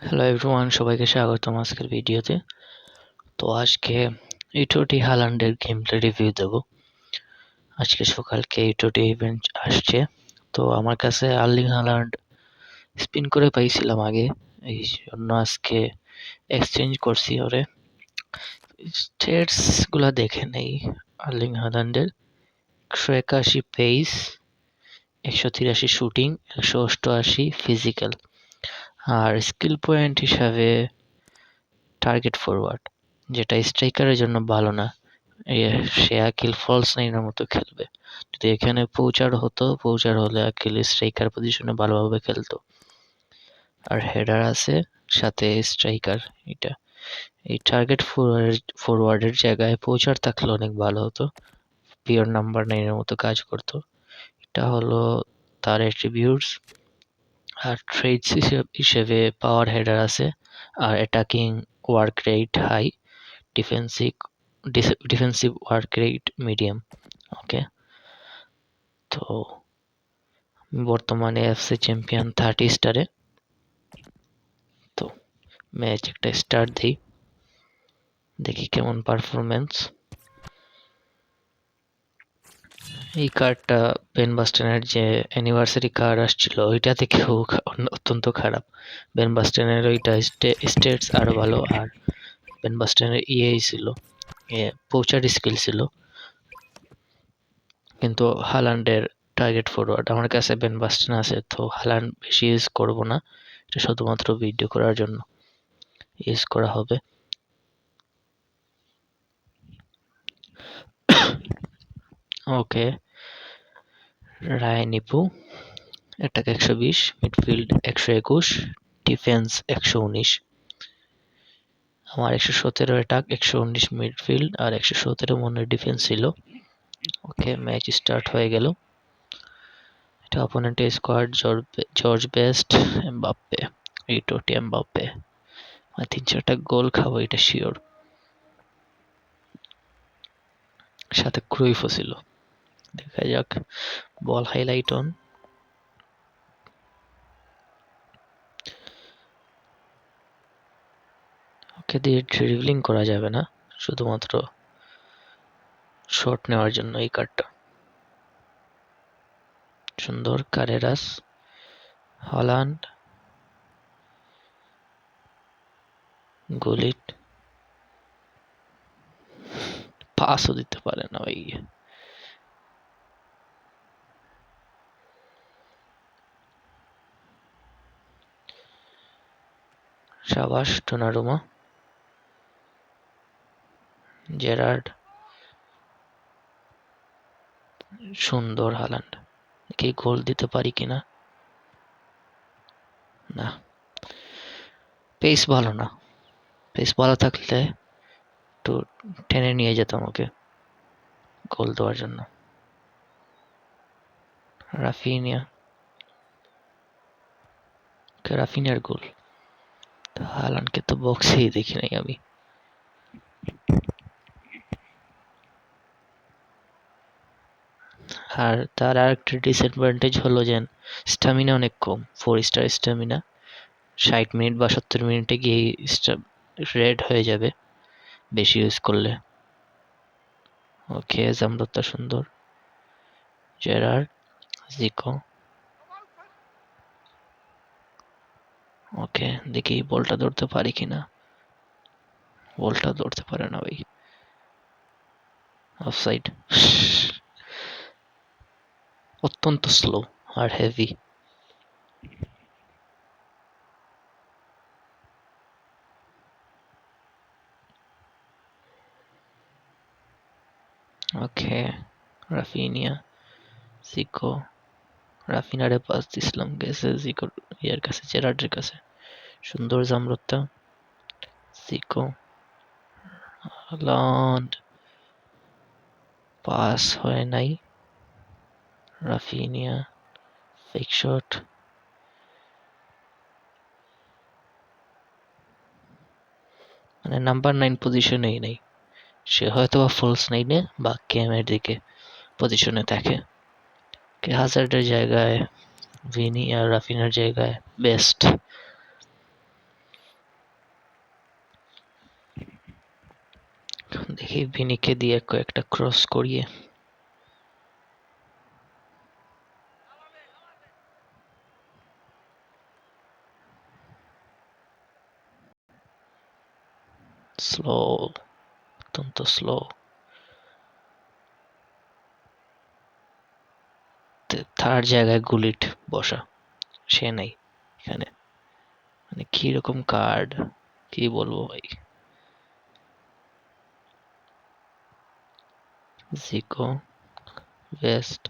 Hello everyone, সবাইকে স্বাগতম আজকের ভিডিওতে। তো আজকে ইটোটি হালান্ডের গেম প্লে রিভিউ দেব। আজকে সকালকে ইটোটি ইভেন্ট আসছে, তো আমার কাছে আর্লিং হালান্ড স্পিন করে পাইছিলাম আগে, এই জন্য আজকে এক্সচেঞ্জ করছি ওরে। স্টেটস গুলা দেখে নেই। আর্লিং হালান্ডের 181 পেস, 183 শুটিং, 188 ফিজিক্যাল, আর স্কিল পয়েন্ট হিসাবে টার্গেট ফরওয়ার্ড, যেটা স্ট্রাইকারের জন্য ভালো না। সে আকিল ফলস নাইনের মতো খেলবে। যদি এখানে পৌঁছার হলে আকিল স্ট্রাইকার পজিশনে ভালোভাবে খেলতো। আর হেডার আছে, সাথে স্ট্রাইকার। এটা এই টার্গেট ফরওয়ার্ডের জায়গায় পৌঁছার থাকলে অনেক ভালো হতো, পিওর নাম্বার 9 এর মতো কাজ করতো। এটা হলো তার অ্যাট্রিবিউটস। আর ট্রেডস হিসেবে পাওয়ার হেডার আছে, আর attacking work rate high, defensive work rate medium. Okay, তো বর্তমানে এফসি চ্যাম্পিয়ন 30 স্টারে। তো ম্যাচ একটা স্টার্ট দিই, দেখি কেমন পারফরমেন্স। এই কার্ডটা বেন বাস্টেনের যে অ্যানিভার্সারি কার্ড আসছিল ওইটা থেকেও অত্যন্ত খারাপ। বেন বাস্টেনের ওইটা স্টেটস আরো ভালো, আর বেন বাস্টেনের ছিল, পোচার স্কিল ছিল। কিন্তু হালান্ডের টার্গেট ফরওয়ার্ড, আমার কাছে বেন বাস্টেন আছে, তো হালান্ড বেশি ইউজ করব না, এটা শুধুমাত্র ভিডিও করার জন্য ইউজ করা হবে। ওকে, রায়নিপু অ্যাটাক 120, মিডফিল্ড 121, ডিফেন্স 119। আমার 117 অ্যাটাক, 119 মিডফিল্ড আর 117 মনের ডিফেন্স ছিল। ওকে, ম্যাচ স্টার্ট হয়ে গেল। এটা অপোনেন্টের স্কোয়াড জর্জ বেস্ট, এমবাপ্পে, ইটোটি এমবাপ্পে। 3-4টা গোল খাবো এটা শিওর। সাথে ক্রুইফও ছিল। দেখা যাক, বল হাইলাইট অন। ওকে, দিয়ে ড্রিবলিং করা যাবে না, শুধুমাত্র শট নেওয়ার জন্য এই কার্ডটা। সুন্দর কারেরাস, হল্যান্ড, গুলিট, পাসও দিতে পারে না ভাই। সাবাস ডোনারুমা, জেরার্ড, সুন্দর হালান্ড। কি গোল দিতে পারি কিনা, না। পেস ভালো না, পেস ভালো থাকলে একটু টেনে নিয়ে যেতাম ওকে গোল দেওয়ার জন্য। রাফিনিয়া, রাফিনিয়ার গোল। হালান্ডকে তো বক্সেই দেখি নাই আমি। আর তার আরেকটা ডিসঅ্যাডভান্টেজ হলো যে স্টামিনা অনেক কম, 4 স্টার স্টামিনা। 60 মিনিট বা 70 মিনিটে গিয়ে রেড হয়ে যাবে বেশি ইউজ করলে। ওকে, জামরুত্তা সুন্দর, জেরার্ড, জিকো। ওকে, দেখি বলটা ধরতে পারি কিনা। বলটা ধরতে পারে না ভাই, অফসাইড। অত্যন্ত স্লো আর হেভি। ওকে, রাফিনিয়া, জিকো। রাফিনারে পাস দিছিলাম, গেছে জিকোর ইয়ার কাছে, জেরার্ডের কাছে। সুন্দর জামরুত্তা, জিকো, হল্যান্ড, পাস হয় নাই। Raphinha, fake shot. মানে নাম্বার 9 পজিশনেই নেই সে, হয়তো বা ফলস 9-এ বা কেমের দিকে পজিশনে থাকে। কে হাজার্ডের জায়গায় ভিনি আর রাফিনার জায়গায় বেস্ট। দেখি ভিনিকে দিয়ে কয়েকটা ক্রস করিয়ে স্লো, অত্যন্ত স্লো। থার্ড জায়গায় গুলিট বসা, সে নাই এখানে। মানে কি রকম কার্ড, কি বলবো ভাই। জিকো, ওয়েস্ট,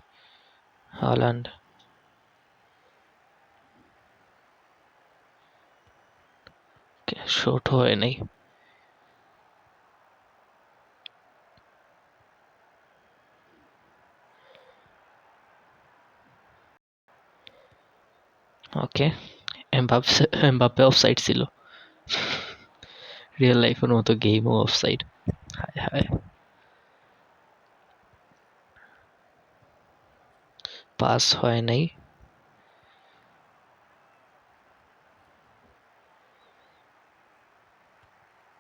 হালান্ড, শর্ট হয় নাই। ওকে, এমবাপ্পে অফসাইড ছিল। রিয়েল লাইফের মতো গেমও অফসাইড। হায় হায়, পাস হয় নাই।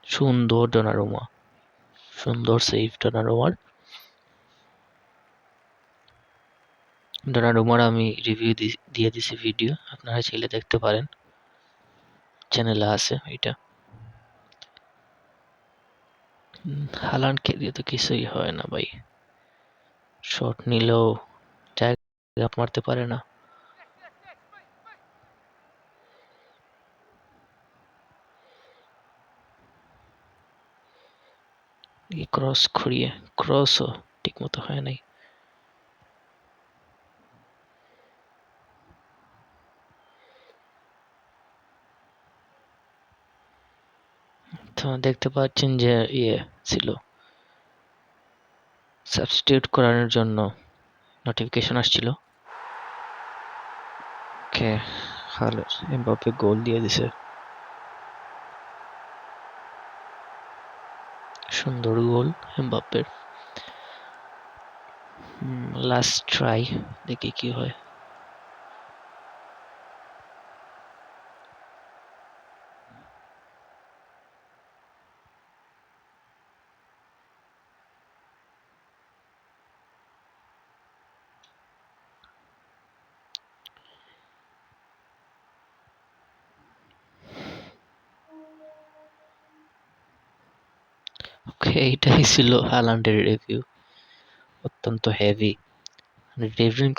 সুন্দর ডোনারুমা, সুন্দর সেভ ডোনারুমার। ডোনারুমার আমি রিভিউ দিয়ে দিছি ভিডিও, আপনারা চাইলে দেখতে পারেন, চ্যানেলে আছে এটা। হালান্ডকে দিয়ে তো কিছুই হয় না ভাই, শট নিলেও জায়গা মারতে পারে না। ক্রস করিয়ে, ক্রসও ঠিক মতো হয় নাই। তো দেখতে পাচ্ছেন যে ছিল, সাবস্টিটিউট করানোর জন্য নোটিফিকেশন আসছিল। ওকে, এমবাপ্পে গোল দিয়ে দিছে, সুন্দর গোল এমবাপ্পের। লাস্ট ট্রাই, দেখি কি হয়। ওকে, এইটাই ছিল হালান্ডের রিভিউ। অত্যন্ত হেভি, ড্রিবলিং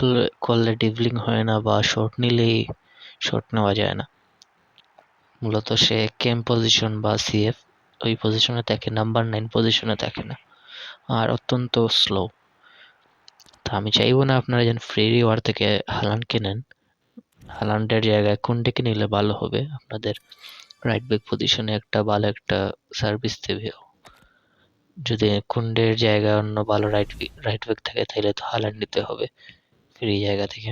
করলে ড্রিবলিং হয় না, বা শট নিলেই শট নেওয়া যায় না। মূলত সে কেম পজিশন বা সিএফ ওই পজিশনে থাকে, নাম্বার 9 পজিশনে থাকে না, আর অত্যন্ত স্লো। তা আমি চাইবো না আপনারা যেন ফ্রি রিওয়ার থেকে হালান্ডকে নেন। হালান্ডের জায়গায় কোনটাকে নিলে ভালো হবে, আপনাদের রাইট ব্যাক পজিশনে একটা ভালো একটা সার্ভিস দেবে। যদি কুন্ডের জায়গায় অন্য ভালো রাইট ব্যাক থাকে, তাহলে তো হালান্ড নিতে হবে ফ্রি জায়গা থেকে।